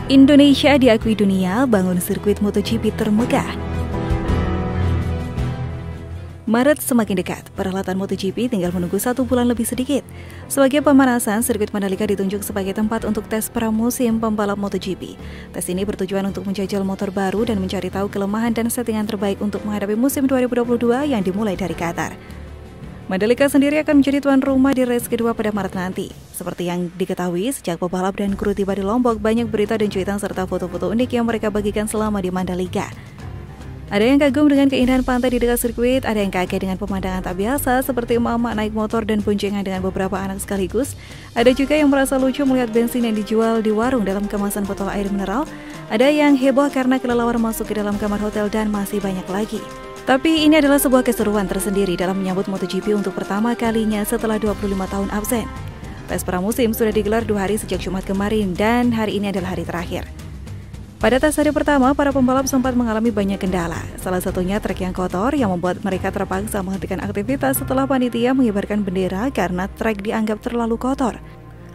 Indonesia diakui dunia bangun sirkuit MotoGP termegah. Maret semakin dekat, perhelatan MotoGP tinggal menunggu 1 bulan lebih sedikit. Sebagai pemanasan, sirkuit Mandalika ditunjuk sebagai tempat untuk tes pramusim pembalap MotoGP. Tes ini bertujuan untuk menjajal motor baru dan mencari tahu kelemahan dan settingan terbaik untuk menghadapi musim 2022 yang dimulai dari Qatar. Mandalika sendiri akan menjadi tuan rumah di race kedua pada Maret nanti. Seperti yang diketahui, sejak pebalap dan kru tiba di Lombok, banyak berita dan cuitan serta foto-foto unik yang mereka bagikan selama di Mandalika. Ada yang kagum dengan keindahan pantai di dekat sirkuit, ada yang kaget dengan pemandangan tak biasa seperti emak-emak naik motor dan boncengan dengan beberapa anak sekaligus. Ada juga yang merasa lucu melihat bensin yang dijual di warung dalam kemasan botol air mineral. Ada yang heboh karena kelelawar masuk ke dalam kamar hotel dan masih banyak lagi. Tapi ini adalah sebuah keseruan tersendiri dalam menyambut MotoGP untuk pertama kalinya setelah 25 tahun absen. Tes pramusim sudah digelar 2 hari sejak Jumat kemarin dan hari ini adalah hari terakhir. Pada tes hari pertama, para pembalap sempat mengalami banyak kendala. Salah satunya trek yang kotor yang membuat mereka terpaksa menghentikan aktivitas setelah panitia mengibarkan bendera karena trek dianggap terlalu kotor.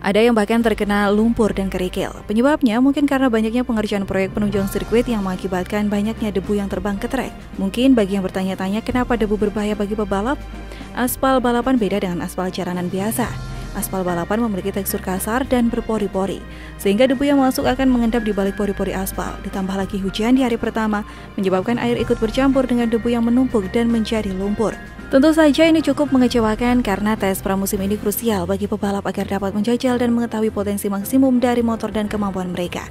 Ada yang bahkan terkena lumpur dan kerikil. Penyebabnya mungkin karena banyaknya pengerjaan proyek penunjang sirkuit yang mengakibatkan banyaknya debu yang terbang ke trek. Mungkin bagi yang bertanya-tanya kenapa debu berbahaya bagi pebalap, aspal balapan beda dengan aspal jalanan biasa. Aspal balapan memiliki tekstur kasar dan berpori-pori, sehingga debu yang masuk akan mengendap di balik pori-pori aspal. Ditambah lagi hujan di hari pertama, menyebabkan air ikut bercampur dengan debu yang menumpuk dan menjadi lumpur. Tentu saja ini cukup mengecewakan karena tes pramusim ini krusial bagi pebalap agar dapat menjajal dan mengetahui potensi maksimum dari motor dan kemampuan mereka.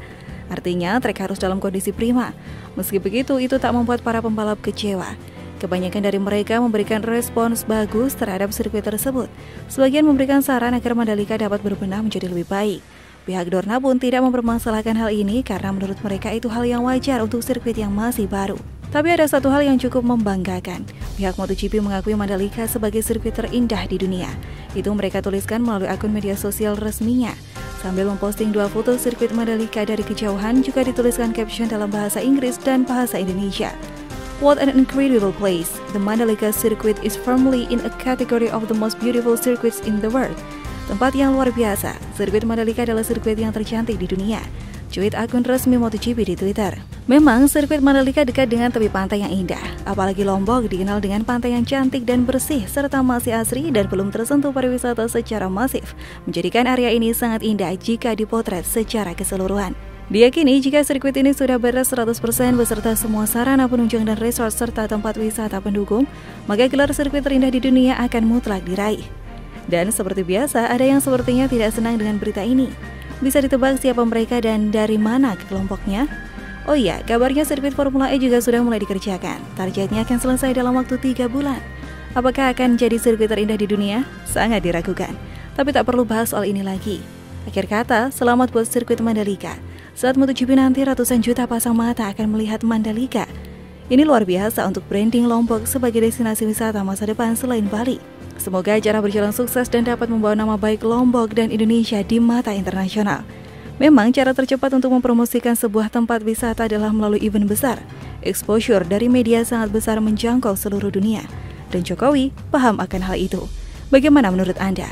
Artinya, trek harus dalam kondisi prima. Meski begitu, itu tak membuat para pembalap kecewa. Kebanyakan dari mereka memberikan respons bagus terhadap sirkuit tersebut. Sebagian memberikan saran agar Mandalika dapat berbenah menjadi lebih baik. Pihak Dorna pun tidak mempermasalahkan hal ini karena menurut mereka itu hal yang wajar untuk sirkuit yang masih baru. Tapi ada satu hal yang cukup membanggakan. Pihak MotoGP mengakui Mandalika sebagai sirkuit terindah di dunia. Itu mereka tuliskan melalui akun media sosial resminya. Sambil memposting 2 foto sirkuit Mandalika dari kejauhan, juga dituliskan caption dalam bahasa Inggris dan bahasa Indonesia. What an incredible place. The Mandalika circuit is firmly in a category of the most beautiful circuits in the world. Tempat yang luar biasa. Sirkuit Mandalika adalah sirkuit yang tercantik di dunia. Cuit akun resmi MotoGP di Twitter. Memang sirkuit Mandalika dekat dengan tepi pantai yang indah. Apalagi Lombok dikenal dengan pantai yang cantik dan bersih serta masih asri dan belum tersentuh pariwisata secara masif, menjadikan area ini sangat indah jika dipotret secara keseluruhan. Diyakini jika sirkuit ini sudah beres 100% beserta semua sarana penunjang dan resort serta tempat wisata pendukung, maka gelar sirkuit terindah di dunia akan mutlak diraih. Dan seperti biasa, ada yang sepertinya tidak senang dengan berita ini. Bisa ditebak siapa mereka dan dari mana kelompoknya? Oh iya, kabarnya sirkuit Formula E juga sudah mulai dikerjakan. Targetnya akan selesai dalam waktu 3 bulan. Apakah akan jadi sirkuit terindah di dunia? Sangat diragukan. Tapi tak perlu bahas soal ini lagi. Akhir kata, selamat buat sirkuit Mandalika. Saat MotoGP nanti ratusan juta pasang mata akan melihat Mandalika. Ini luar biasa untuk branding Lombok sebagai destinasi wisata masa depan selain Bali. Semoga acara berjalan sukses dan dapat membawa nama baik Lombok dan Indonesia di mata internasional. Memang cara tercepat untuk mempromosikan sebuah tempat wisata adalah melalui event besar. Exposure dari media sangat besar menjangkau seluruh dunia. Dan Jokowi paham akan hal itu. Bagaimana menurut Anda?